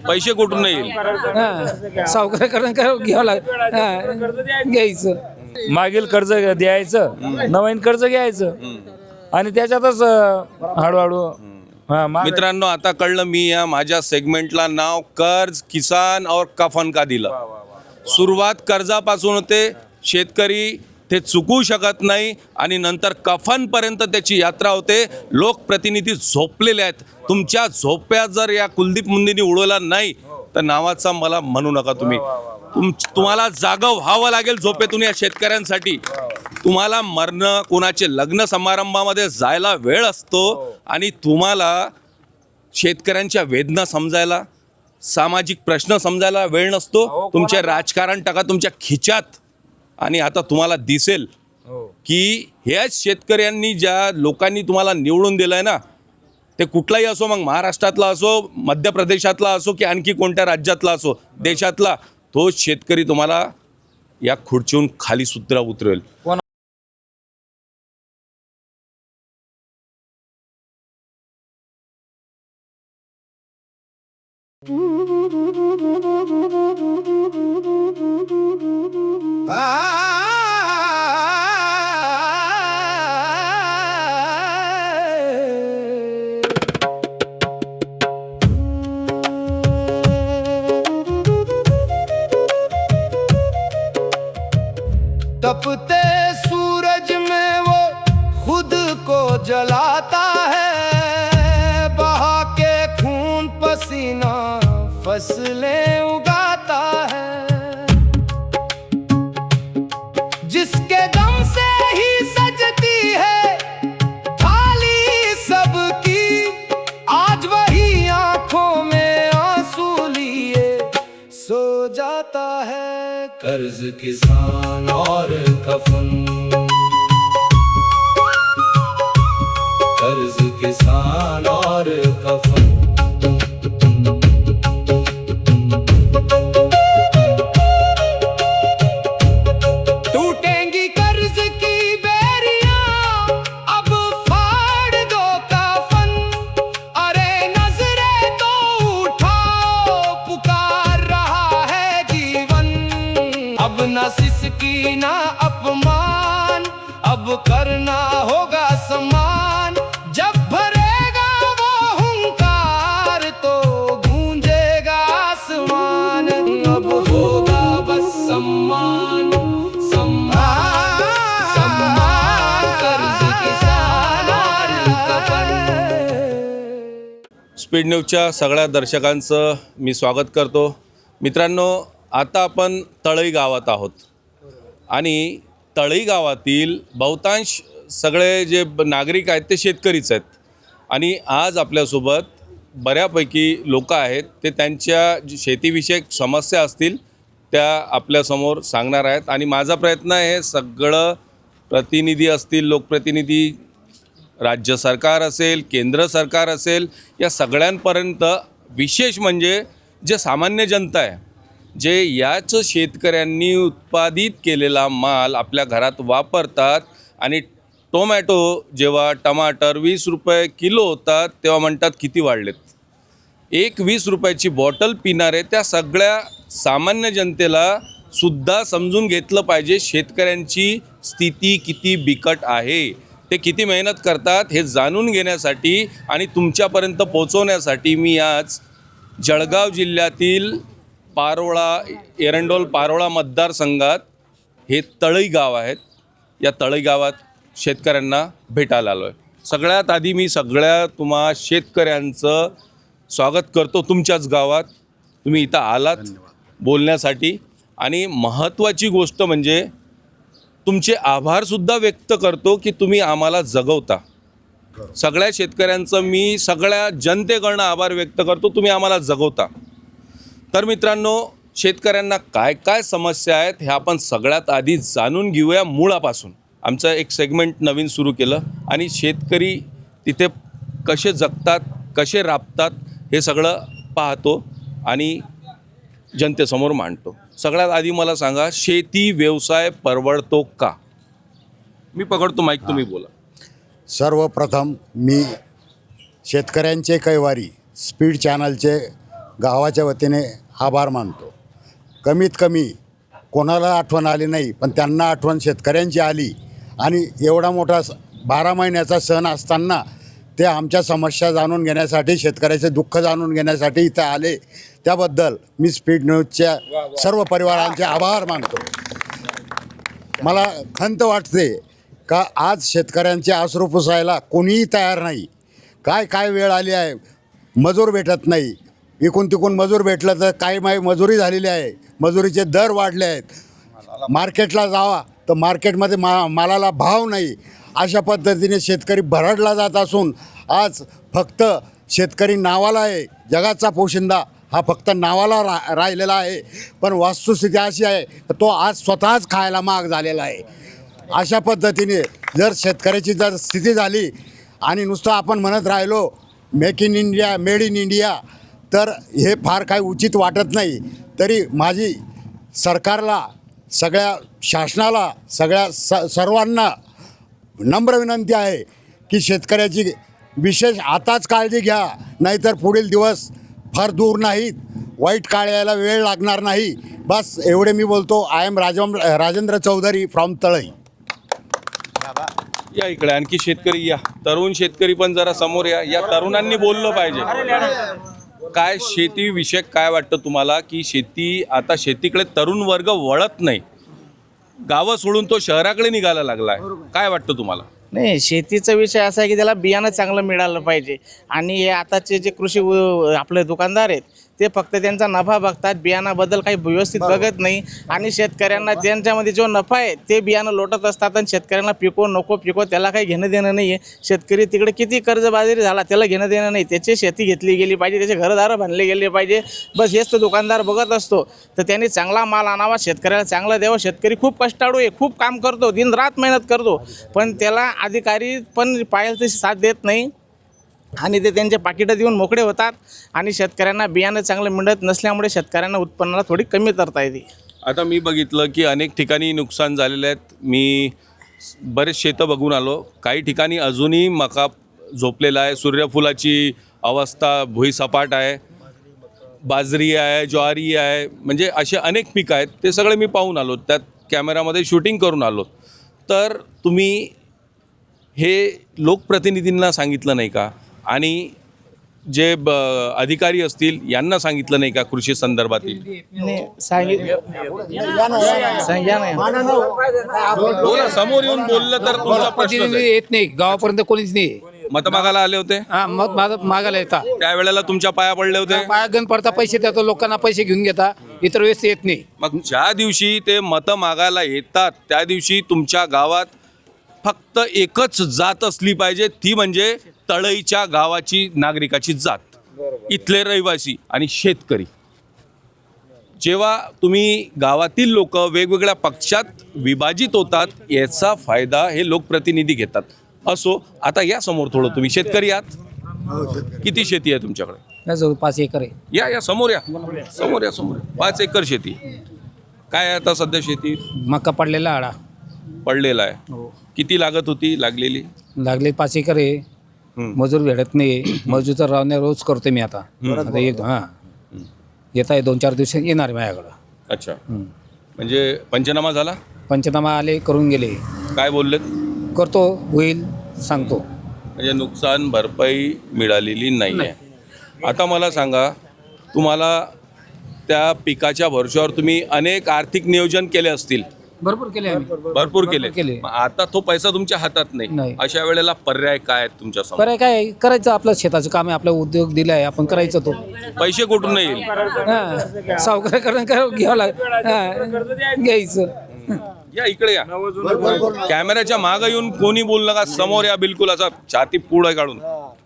पैसे कुठून येईल? सावकाराकडून घ्यावं लागेल, घ्यायचं. मागील कर्ज द्यायचं, नवीन कर्ज घ्यायचं आणि त्याच्यातच हळूहळू मित्रांनो, आता कळलं मी या माझ्या सेगमेंटला नाव कर्ज किसान और कफन का दिलं. सुरुवात कर्जापासून होते, शेतकरी ते चुकू शकत नाही आणि नंतर कफनपर्यंत त्याची यात्रा होते. लोकप्रतिनिधी झोपलेले आहेत. तुमच्या झोप्या जर या कुलदीप मुंडेंनी उडवला नाही तर नावाचा मला म्हणू नका. तुम्हाला जागं व्हावं लागेल झोपेतून या शेतकऱ्यांसाठी. तुम्हाला मरणं, कोणाचे लग्न समारंभामध्ये जायला वेळ असतो आणि तुम्हाला शेतकऱ्यांच्या वेदना समजायला, सामाजिक प्रश्न समजायला वेळ नसतो. तुमचे राजकारण टाका तुमच्या खिच्यात आणि आता तुम्हाला दिसेल की ह्याच शेतकऱ्यांनी, ज्या लोकांनी तुम्हाला निवडून दिलंय ना, ते कुठलाही असो, मग महाराष्ट्रातला असो, मध्य प्रदेशातला असो की आणखी कोणत्या राज्यातला असो, देशातला, तो शेतकरी तुम्हाला या खुर्चीहून खाली सुद्धा उतरेल. तपते सूरज में वो खुद को जलाता है, बहा के खून पसीना फसलें उगाता है, जिसके दम से ही सजती है थाली सबकी, आज वही आंखों में आंसू लिए सो जाता है. कर्ज किसान और कफन, कर्ज किसान और कफन. टूटेंगी कर्ज की बेरियां, अब फाड़ दो कफन. अरे नजरे तो उठाओ, पुकार रहा है जीवन. अब न सिसकी ना अपमान, अब करना होगा सम्मान. जब भरेगा वो हुंकार तो गूंजेगा आसमान. अब होगा बस सम्मान, सम्मान, सम्मान. कर्ज किसान और कफन. स्पीड न्यूजच्या सगळ्या दर्शकांचं मी स्वागत करतो. मित्रांनो, आता आपण तळई गावात आहोत आणि तळई गावातील बहुतांश सगळे जे नागरिक आहेत ते शेतकरीच आहेत आणि आज आपल्यासोबत बऱ्यापैकी लोक आहेत. ते त्यांच्या शेतीविषयक समस्या असतील त्या आपल्यासमोर सांगणार आहेत आणि माझा प्रयत्न आहे सगळं प्रतिनिधी असतील, लोकप्रतिनिधी, राज्य सरकार असेल, केंद्र सरकार असेल, या सगळ्यांपर्यंत, विशेष म्हणजे जे सामान्य जनता आहे, जे याच शेतकऱ्यांनी उत्पादित केलेला माल आपल्या घरात वापरतात आणि टोमॅटो जेव्हा टमाटर 20 रुपये किलो होतात तेव्हा म्हणतात किती वाढलेत. एक 20 रुपयाची बॉटल पिणारे त्या सगळ्या सामान्य जनतेला सुद्धा समजून घेतलं पाहिजे शेतकऱ्यांची स्थिती किती बिकट आहे. ते किती मेहनत करतात हे जाणून घेण्यासाठी आणि तुमच्यापर्यंत पोहोचवण्यासाठी मी आज जळगाव जिल्ह्यातील पारोळा, एरंडोल पारोळा मतदारसंघात हे तळई गाव आहेत. या तळई गावात शेतकऱ्यांना भेटायला आलो आहे. सगळ्यात आधी मी सगळ्या शेतकऱ्यांचं स्वागत करतो तुमच्याच गावात. तुम्ही इथं आलात बोलण्यासाठी आणि महत्त्वाची गोष्ट म्हणजे तुमचे आभारसुद्धा व्यक्त करतो की तुम्ही आम्हाला जगवता. सगळ्या शेतकऱ्यांचं मी सगळ्या जनतेकडनं आभार व्यक्त करतो, तुम्ही आम्हाला जगवता. तर मित्रांनो, शेतकऱ्यांना काय काय समस्या आहेत हे आपण सगळ्यात आधी जाणून घेऊया मुळापासून. आमचं एक सेगमेंट नवीन सुरू केलं आणि शेतकरी तिथे कसे जगतात, कसे राबतात हे सगळं पाहतो आणि जनतेसमोर मांडतो. सगळ्यात आधी मला सांगा, शेती व्यवसाय परवडतो का? मी पकडतो माईक, तुम्ही बोला. सर्वप्रथम मी शेतकऱ्यांचे कैवारी स्पीड चॅनलचे गावाच्या वतीने आभार मानतो. कमीत कमी कोणाला आठवण आली नाही, पण त्यांना आठवण शेतकऱ्यांची आली आणि एवढा मोठा 12 महिन्याचा सण असताना ते आमच्या समस्या जाणून घेण्यासाठी, शेतकऱ्याचे दुःख जाणून घेण्यासाठी इथं आले. त्याबद्दल मी स्पीड न्यूजच्या सर्व परिवारांचे आभार मानतो. मला खंत वाटते का आज शेतकऱ्यांचे अश्रू पुसायला कोणीही तयार नाही. काय वेळ आली आहे, मजूर भेटत नाही. इकून तिकून मजूर भेटलं तर काही मजुरी झालेली आहे, मजुरीचे दर वाढले आहेत. मार्केटला जावा तर मार्केटमध्ये मालाला भाव नाही. अशा पद्धतीने शेतकरी भरडला जात असून आज फक्त शेतकरी नावाला आहे. जगाचा पोशिंदा हा फक्त नावाला राहिलेला आहे, पण वस्तुस्थिती अशी आहे तर तो आज स्वतःच खायला महाग झालेला आहे. अशा पद्धतीने जर शेतकऱ्याची जर स्थिती झाली आणि नुसतं आपण म्हणत राहिलो make in India, made in India, तर हे फार काही उचित वाटत नाही. तरी माझी सरकारला, सगळ्या शासनाला, सर्वांना नम्र विनंती आहे की शेतकऱ्याची विशेष आताच काळजी घ्या, नाहीतर पुढील दिवस फार दूर नाहीत. वाईट काळ यायला वेळ लागणार नाही. बस एवढे मी बोलतो. I am Rajendra Chaudhari from Talai. या इकडे आणखी शेतकरी, या तरुण शेतकरी पण जरा समोर या. या तरुणांनी बोललं पाहिजे. काय शेतीविषयक काय वाटतं तुम्हाला की शेतीकडे तरुण वर्ग वळत नाही, गावं सोडून तो शहराकडे निघायला लागलाय, काय वाटतं तुम्हाला? नाही, शेतीचा विषय असा आहे की त्याला बियाणं चांगलं मिळालं पाहिजे. आणि हे आताचे जे कृषी आपले दुकानदार आहेत ते फक्त त्यांचा नफा बघतात, बियाणाबद्दल काही व्यवस्थित बघत नाही. आणि शेतकऱ्यांना त्यांच्यामध्ये जो नफा आहे ते बियाणं लोटत असतात आणि शेतकऱ्यांना पिको नको पिको त्याला काही घेणं देणं नाही आहे. शेतकरी तिकडे किती कर्जबाजारी झाला त्याला घेणं देणं नाही. त्याची शेती घेतली गेली पाहिजे, त्याचे घरदारं बांधले गेले पाहिजे. बस हेच तो दुकानदार बघत असतो. तर त्यांनी चांगला माल आणावा, शेतकऱ्याला चांगला द्यावं. शेतकरी खूप कष्टाळू आहे, खूप काम करतो, दिनरात मेहनत करतो, पण त्याला अधिकारी पण पाहिजे तशी साथ देत नाही आणि ते त्यांचे पाकिटं देऊन मोकळे होतात. आणि शेतकऱ्यांना बियाणं चांगलं मिळत नसल्यामुळे शेतकऱ्यांना उत्पन्नाला थोडी कमी करता येते. आता मी बघितलं की अनेक ठिकाणी नुकसान झालेले आहेत. मी बरेच शेतं बघून आलो. काही ठिकाणी अजूनही मका झोपलेला आहे, सूर्यफुलाची अवस्था भुईसपाट आहे, बाजरी आहे, ज्वारी आहे, म्हणजे असे अनेक पिकं आहेत. ते सगळे मी पाहून आलो, त्यात कॅमेरामध्ये शूटिंग करून आलो. तर तुम्ही हे लोकप्रतिनिधींना सांगितलं नाही का? आणि जे अधिकारी असतील यांना सांगितलं नाही का कृषी संदर्भातील? बोला, समोर येऊन बोललं तर तुमचा प्रश्न येत नाही, गावापर्यंत कोणीच नाही. मत मागायला आले होते, हा, मत मागायला येतात. त्यावेळेला तुमच्या पाया पडले होते. पाया गण पडता, पैसे देतो, लोकांना पैसे घेऊन घेता, इतर वेळेस येत नाही. मग ज्या दिवशी ते मत मागायला येतात त्या दिवशी तुमच्या गावात फक्त एकच जात असली पाहिजे, ती म्हणजे तळईच्या गावाची नागरिकाची जात, इथले रहिवासी आणि शेतकरी. जेव्हा तुम्ही गावातील लोक वेगवेगळ्या पक्षात विभाजित होतात याचा फायदा हे लोकप्रतिनिधी घेतात. असो, आता या समोर थोडं, तुम्ही शेतकरी आहात, किती शेती आहे तुमच्याकडे? जवळ 5 एकर आहे. या समोर या, समोर या, समोर. 5 एकर शेती. काय आहे आता सध्या शेती? मका पडलेला आडा पडलेला आहे. किती लागत होती लागलेली? लागले 5 एकर आहे. मजूर भेटत नाही. मजूरचा रावण्या रोज करतो मी आता. येत आहे 2-4 दिवस येणार आहे माझ्याकडं. अच्छा, म्हणजे पंचनामा झाला? पंचनामा आले, करून गेले. काय बोललेत? करतो, होईल, सांगतो. म्हणजे नुकसान भरपाई मिळालेली नाही आहे. आता मला सांगा, तुम्हाला त्या पिकाच्या भरवशावर तुम्ही अनेक आर्थिक नियोजन केले असतील? भरपूर केले आम्ही. भरपूर केले. केले. मग आता तो पैसा तुमच्या हातात नाही. नाही. अशा वेळेला पर्याय काय आहेत तुमच्या समोर? बरं, काय करायचं? आपलं शेताचं काम आहे, आपला उद्योग दिला आहे, आपण करायचं. तो पैसे कुठून येईल? सावकाराकडून घ्यावं लागेल, घ्यायचं. या इकडे या, कॅमेऱ्याच्या मागं येऊन कोणी बोलू नका, समोर या, बिलकुल असा छाती पुढे काढून.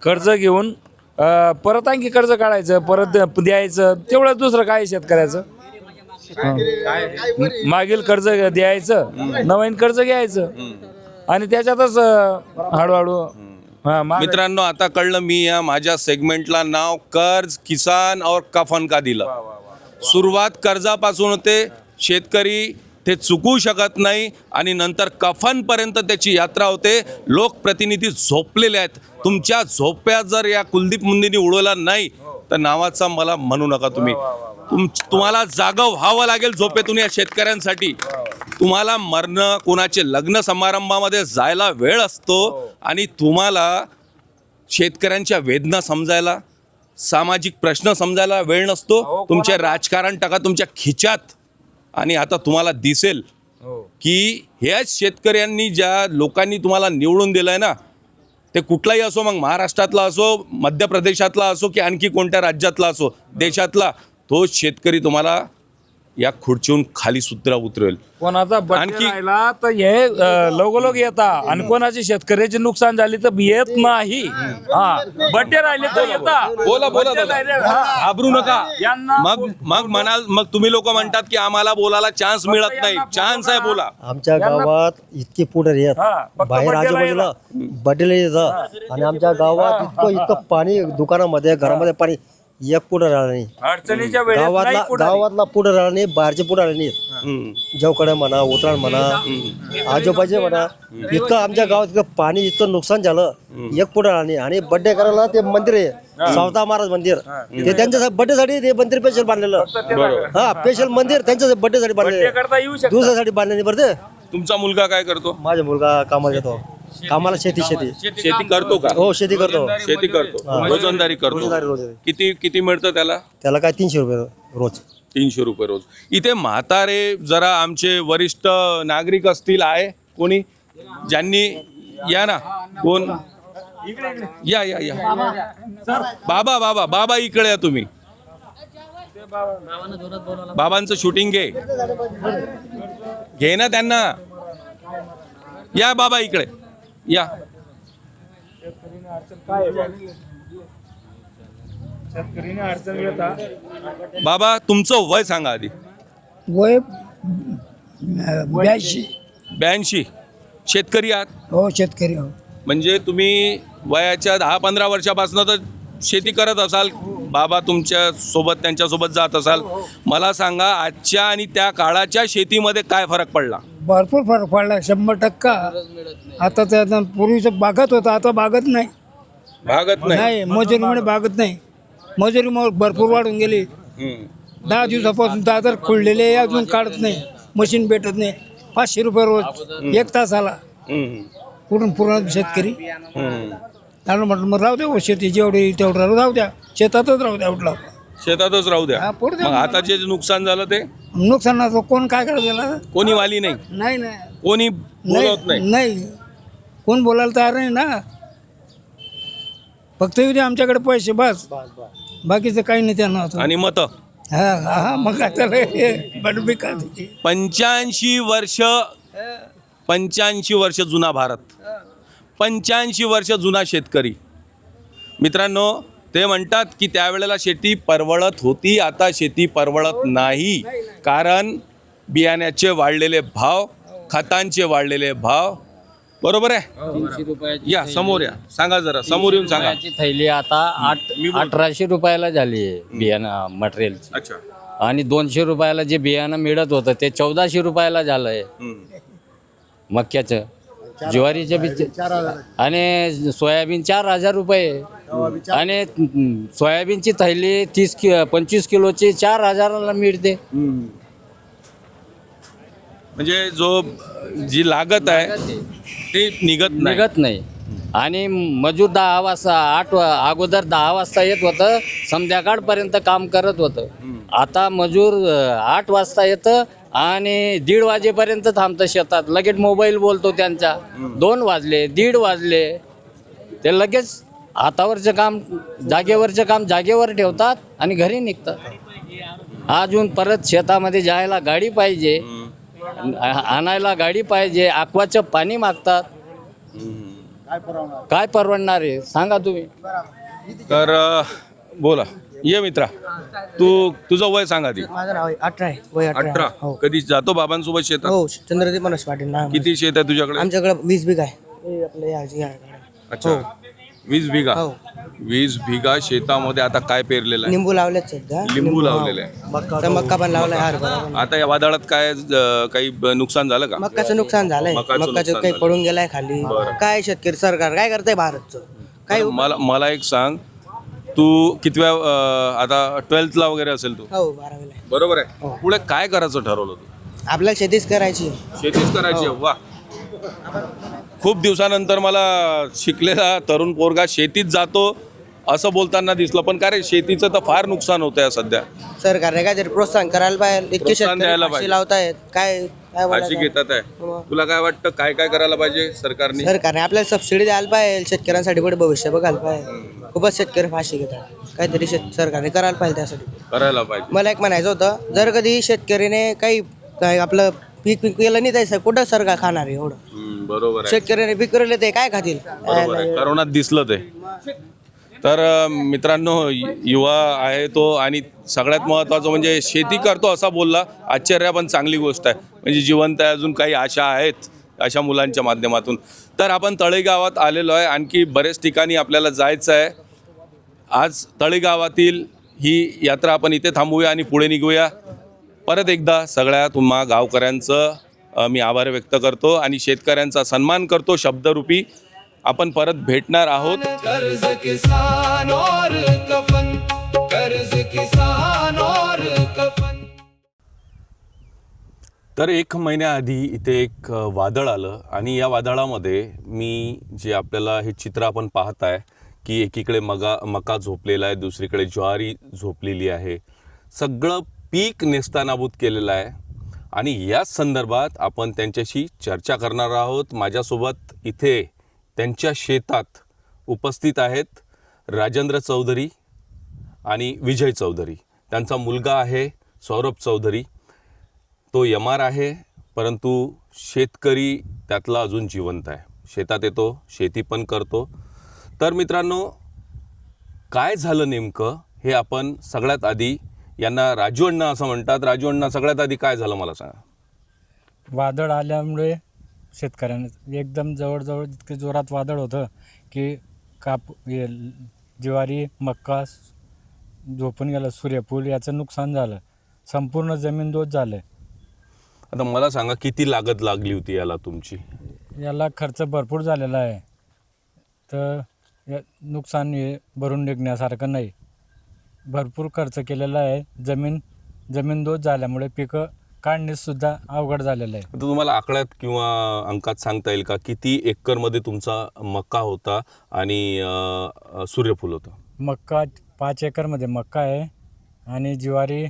कर्ज घेऊन परत आणखी कर्ज काढायचं, परत द्यायचं, तेवढं दुसरं काय शेतकऱ्याचं? मागील कर्ज द्यायचं, नवीन कर्ज घ्यायचं आणि त्याच्यातच हळूहळू. मित्रांनो, आता कळलं मी या माझ्या सेगमेंटला नाव कर्ज किसान और कफन का दिलं. सुरुवात कर्जापासून होते, शेतकरी ते चुकू शकत नाही आणि नंतर कफनपर्यंत त्याची यात्रा होते. लोकप्रतिनिधी झोपलेले आहेत. तुमच्या झोप्या जर या कुलदीप मुंडेंनी उडवला नाही तर नावाचा मला म्हणू नका तुम्ही. तुम्हाला जागं व्हावं लागेल झोपेतून या शेतकऱ्यांसाठी. तुम्हाला मरणं, कोणाचे लग्न समारंभामध्ये जायला वेळ असतो आणि तुम्हाला शेतकऱ्यांच्या वेदना समजायला, सामाजिक प्रश्न समजायला वेळ नसतो. तुमचे राजकारण टाका तुमच्या खिच्यात आणि आता तुम्हाला दिसेल की ह्याच शेतकऱ्यांनी, ज्या लोकांनी तुम्हाला निवडून दिलं आहे ना, ते कुठलाही असो, मग महाराष्ट्रातला असो, मध्य प्रदेशातला असो की आणखी कोणत्या राज्यातला असो, देशातला, तोच शेतकरी तुम्हाला या खुर्चीहून खाली सुद्धा उतरेल. कोणाचा बड्डे आणखी- राहिला तर हे लोक येतात आणि कोणाची शेतकऱ्याची नुकसान झाली तर येत नाही. हा, बड्डे राहिले तर येतात. बोला बोला बड्डे दादा. राहिले, हा. घाबरू नका. यांना मग म्हणाल, मग तुम्ही लोक म्हणतात की आम्हाला बोलायला चान्स मिळत नाही. चान्स आहे, बोला. आमच्या गावात इतके पुढे येत हा, फक्त बाहेर बड्डेला आजूबाजूला बड्डेला येतात आणि आमच्या गावात इतकं पाणी, दुकानामध्ये घरामध्ये पाणी, एक पुढे राहिला नाही. अडचणीच्या वेळेस नाही गावातला पुढारी. गावातला पुढे राहिला नाही, बाहेरचे पुढे राहिले नाही. हम्म. जवकडे म्हणा, उतराण म्हणा, आजूबाजू म्हणा, इतकं आमच्या गावात इतकं पाणी, इतकं नुकसान झालं, एक पुढे राहिला नाही. आणि बड्डे करायला ते मंदिर आहे सावता महाराज मंदिर, ते त्यांच्या बड्डे साठी ते मंदिर स्पेशल बांधलेलं. हा, स्पेशल मंदिर त्यांच्या बड्डे साठी बांधलेलं, करता येऊ शकतं. दुसऱ्यासाठी बांधले नाही बरं ते. तुमचा मुलगा काय करतो? माझा मुलगा कामाला येतो, कामाला शेती शेती करतो का? हो, शेती करतो. शेती करतो, रोजंदारी करतो. रोजंदारी रोज. किती मिळतं त्याला? त्याला काय 300 रुपये रोज. 300 रुपये रोज. इथे म्हातारे, जरा आमचे वरिष्ठ नागरिक असतील, आहे कोणी ज्यांनी, या ना, कोण, या या या बाबा बाबा बाबा इकडे या तुम्ही. बाबांचं शूटिंग घे ना त्यांना. या बाबा इकडे या. बाबा तुमचं वय सांगा आधी. वय 82. 82. शेतकरी आहात हो, शेतकरी हो. म्हणजे तुम्ही वयाच्या 10-15 वर्षापासून तर शेती करत असाल. बाबा तुमच्या सोबत, त्यांच्यासोबत जात असाल. मला सांगा, आजच्या आणि त्या काळाच्या शेतीमध्ये काय फरक पडला? भरपूर फरक पडला, 100%. आता त्या पूर्वीचं बागत होतं, आता बागत नाही. भागत नाही. नाही, मजुरीमुळे बागत नाही. मजुरी भरपूर वाढून गेली. 10 दिवसापासून तर आता खुळलेले अजून काढत नाही, मशीन भेटत नाही. 500 रुपये रोज 1 तासाला. कुठून पूर्ण शेतकरी. त्याला म्हटलं मग राहू द्या, शेती जेवढी तेवढं राहू द्या, शेतातच राहू द्या. उठला शेतातच राहू द्या. हा, पुढे द्या. मग आता जे नुकसान झालं ते नुकसानाचं कोण काय करत त्याला? कोणी वाली नाही, नाही नाही कोणी बोलत नाही. नाही, कोण बोलायला तयार नाही ना. फक्त येऊ दे आमच्याकडे पैसे, बस. बाकीचं काही नाही त्यांना होतं. आणि मत हा हा, मग काय त्याला बडबी का त्याची? 85 वर्ष जुना भारत, 85 वर्ष जुना शेतकरी. मित्रांनो, ते म्हणतात की त्यावेळेला शेती परवडत होती, आता शेती परवडत नाही. कारण बियाण्याचे वाढलेले भाव, खतांचे वाढलेले भाव. बरोबर आहे? या समोर या, सांगा जरा, समोर येऊन सांगा. बियाण्याची थैली आता 1800 रुपयाला झाली आहे बियाणं मटेरियलची. अच्छा. आणि 200 रुपयाला जे बियाणं मिळत होतं ते 1400 रुपयाला झालं आहे मक्याचं. ज्वारीच्या बी आणि सोयाबीन 4000 रुपये. आणि सोयाबीनची थैली 25 किलोची 4000ला मिळते. म्हणजे जी लागत आहे ती निघत नाही. आणि मजूर 10 वाजता अगोदर 10 वाजता येत होतं, संध्याकाळपर्यंत काम करत होतं. आता मजूर 8 वाजता येतं आणि 1:30 वाजेपर्यंत थांबतं शेतात. लगेच मोबाईल बोलतो त्यांचा. 2 वाजले, 1:30 वाजले, ते लगेच हातावरचं काम, जागेवरचं काम जागेवर ठेवतात आणि घरी निघतात. अजून परत शेतामध्ये जायला गाडी पाहिजे, आणायला गाडी पाहिजे, aquaचं पाणी मागतात. काय परवडणार आहे सांगा तुम्ही? तर बोला. ये मित्रा, तुझं वय सांगा ती. माझं नाव 18 आहे. वय 18. कधी जातो बाबांसोबत शेतात? हो, चंद्रदीप मनोज पाटील नाव. किती शेत आहे तुझ्याकडे? आमच्याकडे 20 बिघा आहे. हे आपलं अच्छा, 20 बिघा. हो. 20 बिघा शेतामध्ये आता काय पेरलेलं आहे? निंबू लावलेत सध्या. लिंबू लावलेले आहे. तर मक्का पण लावलाय. हरभरा पण. आता या वादळात काय काही नुकसान झालं का? मक्काचं नुकसान झालंय. मकाचं मक्काचं नुकसान काही झालं. पडून गेलाय खाली. काय शेतकरी सरकार काय करतंय भारतचं? काय मला एक सांग, तू कितव्या आता 12th वगैरे असेल तू, हो 12वीला आहे. बरोबर आहे. पुढे काय करायचं ठरवलं तू? आपल्याला शेतीच करायची. शेतीच करायची आहे. वा, खूप दिवसानंतर मला शिकलेला तरुण पोरगा शेतीत जातो असं बोलताना दिसलं. पण काय रे, शेतीचं तर फार नुकसान होतं आहे सध्या. सरकारने काहीतरी प्रोत्साहन करायला पाहिजे. इतके प्रोत्साहन द्यायला शेतकरी पाहिजे. फाशी लावतायत. काय काय फाशी बोलायचं? घेतात आहे. तुला काय वाटतं, काय काय करायला पाहिजे सरकारने? सरकारने आपल्याला सबसिडी द्यायला पाहिजे. शेतकऱ्यांसाठी पुढे भविष्य बघायला पाहिजे. खूपच शेतकरी फाशी घेतात. काहीतरी सरकारने करायला पाहिजे त्यासाठी. करायला पाहिजे. मला एक म्हणायचं होतं, जर कधी शेतकरीने काही आपलं पीक केलं नाही त्याचं कुठं सरकार खाणार आहे एवढं? बरोबर आहे. शेतकऱ्याने पीक केलं ते काय खातील? बरोबर आहे. करोनात दिसलं ते. तर मित्रांनो, युवा आहे तो आणि सगळ्यात महत्त्वाचं म्हणजे शेती करतो असा बोलला. आश्चर्य पण चांगली गोष्ट आहे. म्हणजे जिवंत आहे, अजून काही आशा आहेत अशा मुलांच्या माध्यमातून. तर आपण तळई गावात आलेलो आहे. आणखी बरेच ठिकाणी आपल्याला जायचं आहे. आज तळई गावातील ही यात्रा आपण इथे थांबवूया आणि पुढे निघूया. परत एकदा सगळ्या तुम्हा गावकऱ्यांचं मी आभार व्यक्त करतो आणि शेतकऱ्यांचा सन्मान करतो शब्दरूपी. आपण परत भेटणार आहोत. कर्ज किसान और कफन, कर्ज किसान और कफन. तर 1 महिन्याआधी इथे एक वादळ आलं आणि या वादळामध्ये मी जे आपल्याला हे चित्र आपण पाहत आहे की एकीकडे मका झोपलेला आहे, दुसरीकडे ज्वारी झोपलेली आहे. सगळं पीक नेस्तानाबूत केलेलं आहे आणि याच संदर्भात आपण त्यांच्याशी चर्चा करणार आहोत. माझ्यासोबत इथे त्यांच्या शेतात उपस्थित आहेत राजेंद्र चौधरी आणि विजय चौधरी. त्यांचा मुलगा आहे सौरभ चौधरी. तो यमार आहे, परंतु शेतकरी त्यातला अजून जिवंत आहे. शेतात येतो, शेती पण करतो. तर मित्रांनो, काय झालं नेमकं हे आपण सगळ्यात आधी, यांना राजू अण्णा असं म्हणतात. राजू अण्णा, सगळ्यात आधी काय झालं मला सांगा. वादळ आल्यामुळे शेतकऱ्यांना एकदम जवळजवळ इतके जोरात वादळ होतं की ज्वारी मक्का झोपून गेलं, सूर्यफूल याचं नुकसान झालं, संपूर्ण जमीनदोस्त झालं. आता मला सांगा, किती लागत लागली होती याला तुमची? याला खर्च भरपूर झालेला आहे. तर नुकसान हे भरून निघण्यासारखं नाही. भरपूर खर्च केलेला आहे. जमीनदोस्त झाल्यामुळे पिकं काढणेसुद्धा अवघड झालेलं आहे. तर तुम्हाला आकड्यात किंवा अंकात सांगता येईल का, किती एकरमध्ये तुमचा मक्का होता आणि सूर्यफूल होतं? मक्का 5 एकरमध्ये मक्का आहे आणि ज्वारी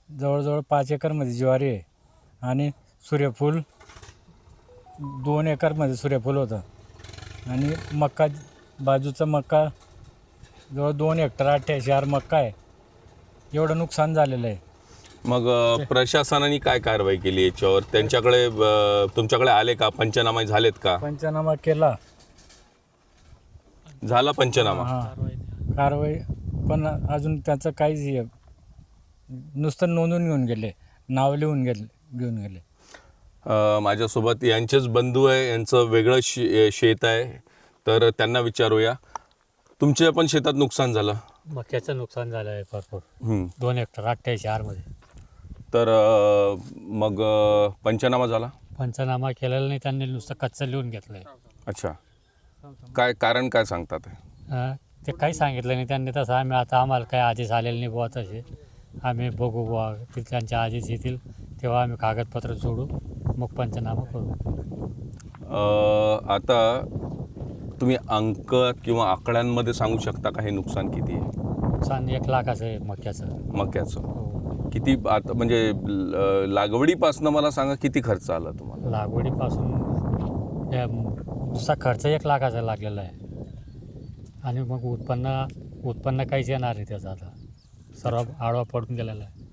जवळजवळ 5 एकरमध्ये ज्वारी आहे आणि सूर्यफूल 2 एकरमध्ये सूर्यफूल होतं आणि मक्का बाजूचा मक्का जवळ 2 हेक्टर 88,000 मक्का आहे. एवढं नुकसान झालेलं आहे. मग प्रशासनाने काय कारवाई केली याच्यावर? त्यांच्याकडे तुमच्याकडे आले का? पंचनामा झालेत का? पंचनामा केला. झाला पंचनामा? हां, कारवाई पण अजून त्याचं काहीच हे नुसतं नोंदून घेऊन गेले, नाव लिहून घेऊन गेले. माझ्यासोबत यांचेच बंधू आहे, यांचं वेगळं शेत आहे. तर त्यांना विचारूया. तुमच्या पण शेतात नुकसान झालं? मक्याचं नुकसान झालं आहे भरपूर. 2 हेक्टर 88,000 तर मग पंचनामा झाला? पंचनामा केलेला नाही, त्यांनी नुसतं कच्चं लिहून घेतलं आहे. अच्छा, काय कारण काय सांगतात? ते काही सांगितलं नाही त्यांनी. तसं आम्हाला काही आदेश आलेले नाही बुवा तसे. आम्ही बघू बुवा, ते त्यांच्या आदेश येतील तेव्हा आम्ही कागदपत्र जोडू, मग पंचनामा करू. आता तुम्ही अंक किंवा आकड्यांमध्ये सांगू शकता का हे नुकसान किती आहे? नुकसान 1 लाखाचं आहे मक्याचं. हो. किती आता म्हणजे लागवडीपासून मला सांगा किती खर्च आला तुम्हाला? लागवडीपासून नुसता खर्च 1 लाखाचा लागलेला आहे आणि मग उत्पन्न काहीच येणार नाही त्याचं. आता सर्व आडवा पडून गेलेला आहे.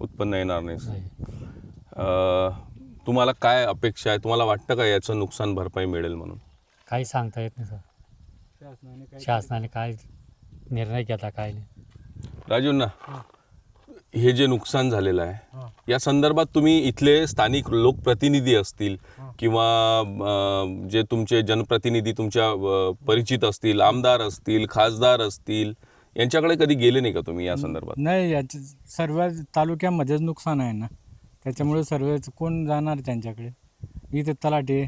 उत्पन्न येणार नाही. तुम्हाला काय अपेक्षा आहे? तुम्हाला वाटतं का याचं नुकसान भरपाई मिळेल म्हणून? काही सांगता येत नाही सर. शासनाने काय निर्णय घेतला काय नाही. राजूंना, हे जे नुकसान झालेलं आहे या संदर्भात तुम्ही इथले स्थानिक लोकप्रतिनिधी असतील किंवा जे तुमचे जनप्रतिनिधी तुमच्या परिचित असतील, आमदार असतील, खासदार असतील, यांच्याकडे कधी गेले नाही का तुम्ही या संदर्भात? नाही, याचे सर्व तालुक्यामध्येच नुकसान आहे ना, त्याच्यामुळे सर्व कोण जाणार त्यांच्याकडे. इथे तलाठी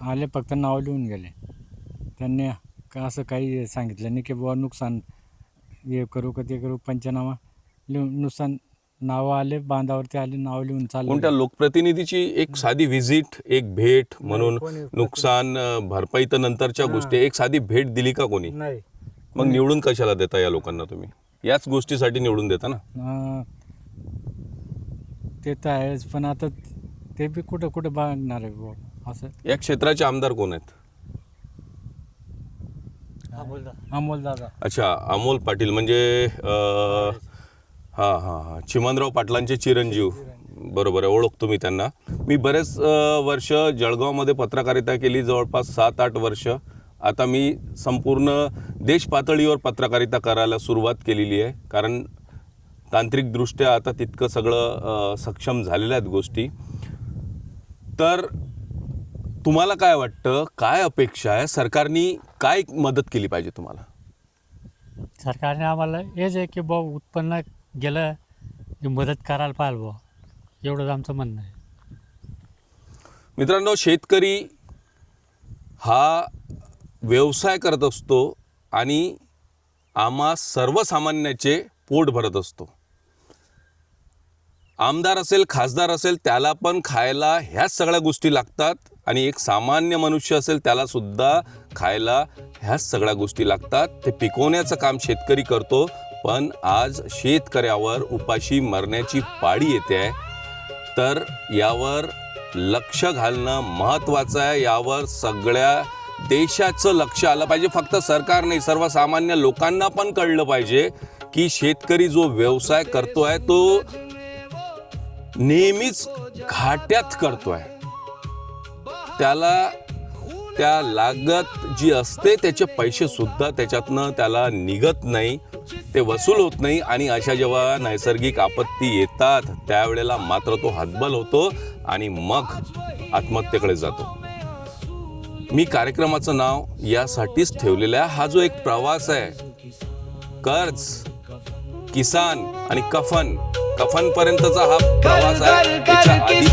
आले, फक्त नाव लिहून गेले. त्यांनी असं काही सांगितलं नाही की बुवा नुकसान हे करू का ते करू, पंचनामा लिहून नुकसान नावं आले, बांधावरती आले, नाव लिहून कोणत्या चालू. लोकप्रतिनिधीची एक साधी व्हिजिट, एक भेट म्हणून नुकसान भरपाई तर नंतरच्या गोष्टी, एक साधी भेट दिली का कोणी? नाही. मग निवडून कशाला देता या लोकांना तुम्ही? याच गोष्टीसाठी निवडून देता ना. ते तर आहेच, पण आता ते बी कुठं कुठं बांधणार आहे बुवा असं. या क्षेत्राचे आमदार कोण आहेत? अमोल दादा. अच्छा, अमोल पाटील म्हणजे हां हां हां, चिमणराव पाटलांचे चिरंजीव. बरोबर आहे, ओळखतो मी त्यांना. मी बरेच वर्ष जळगावमध्ये पत्रकारिता केली, जवळपास 7-8 वर्ष. आता मी संपूर्ण देश पातळीवर पत्रकारिता करायला सुरुवात केलेली आहे, कारण तांत्रिकदृष्ट्या आता तितकं सगळं सक्षम झालेल्या आहेत गोष्टी. तर तुम्हाला काय वाटतं, काय अपेक्षा आहे, सरकारने काय मदत केली पाहिजे तुम्हाला? सरकारने आम्हाला हेच आहे की बुवा उत्पन्न गेलं की मदत करायला पाहिजे बुवा, एवढंच आमचं म्हणणं आहे. मित्रांनो, शेतकरी हा व्यवसाय करत असतो आणि आम्हा सर्वसामान्याचे पोट भरत असतो. आमदार असेल, खासदार असेल, त्याला पण खायला ह्याच सगळ्या गोष्टी लागतात, आणि एक सामान्य मनुष्य असेल त्यालासुद्धा खायला ह्याच सगळ्या गोष्टी लागतात. ते पिकवण्याचं काम शेतकरी करतो, पण आज शेतकऱ्यावर उपाशी मरण्याची पाळी येते आहे. तर यावर लक्ष घालणं महत्त्वाचं आहे. यावर सगळ्या देशाचं लक्ष आलं पाहिजे. फक्त सरकार नाही, सर्वसामान्य लोकांना पण कळलं पाहिजे की शेतकरी जो व्यवसाय करतोय तो नेहमीच घाट्यात करतोय. त्याला त्या लागत जी असते त्याचे पैसे सुद्धा त्याच्यातनं त्याला निघत नाही, ते वसूल होत नाही. आणि अशा जेव्हा नैसर्गिक आपत्ती येतात त्यावेळेला मात्र तो हतबल होतो आणि मग आत्महत्येकडे जातो. मी कार्यक्रमाचं नाव यासाठीच ठेवलेलं आहे. हा जो एक प्रवास आहे, कर्ज, किसान आणि कफन पर्यंतचा हा प्रवास आहे. त्याच्या आधी